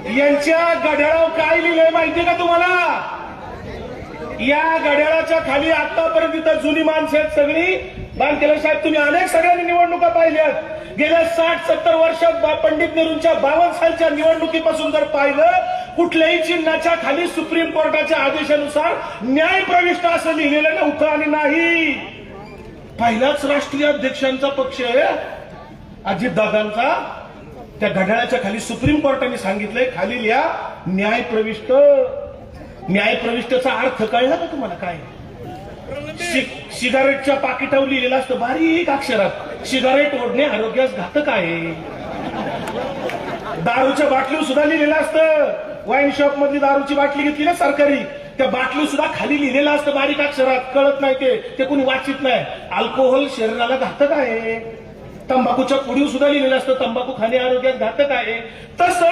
यांच्या घड्याळावर काय लिहिलंय माहितीये का तुम्हाला? या घड्याळाच्या खाली आतापर्यंत इथं जुनी माणसं आहेत सगळी. बांधकेला साहेब तुम्ही अनेक सगळ्यांनी निवडणुका पाहिल्यात. गेल्या 60-70 वर्षात पंडित नेहरूंच्या 52 सालच्या निवडणुकीपासून जर पाहिलं, कुठल्याही चिन्हाच्या खाली सुप्रीम कोर्टाच्या आदेशानुसार न्याय प्रविष्ट असं लिहिलेलं नव्हतं आणि नाही. पहिलाच राष्ट्रीय अध्यक्षांचा पक्ष अजितदादांचा त्या घड्याळाच्या खाली सुप्रीम कोर्टाने सांगितलंय खाली लिहा न्याय प्रविष्ट. न्याय प्रविष्टचा अर्थ कळला का तुम्हाला? काय सिगारेटच्या पाकिटावर लिहिलेलं असतं बारीक अक्षरात, सिगारेट ओढणे आरोग्यास घातक आहे. दारूच्या बाटलीवर सुद्धा लिहिलेलं असतं. वाईन शॉप मधली दारूची बाटली घेतली ना सरकारी, त्या बाटलीवर सुद्धा खाली लिहिलेलं असतं बारीक अक्षरात. कळत नाही ते कोणी वाचित नाही. अल्कोहोल शरीराला घातक आहे. तंबाखूच्या पुढीवर सुद्धा लिहिलेलं असतं तंबाखू खाणे आरोग्यास घातक आहे. तसं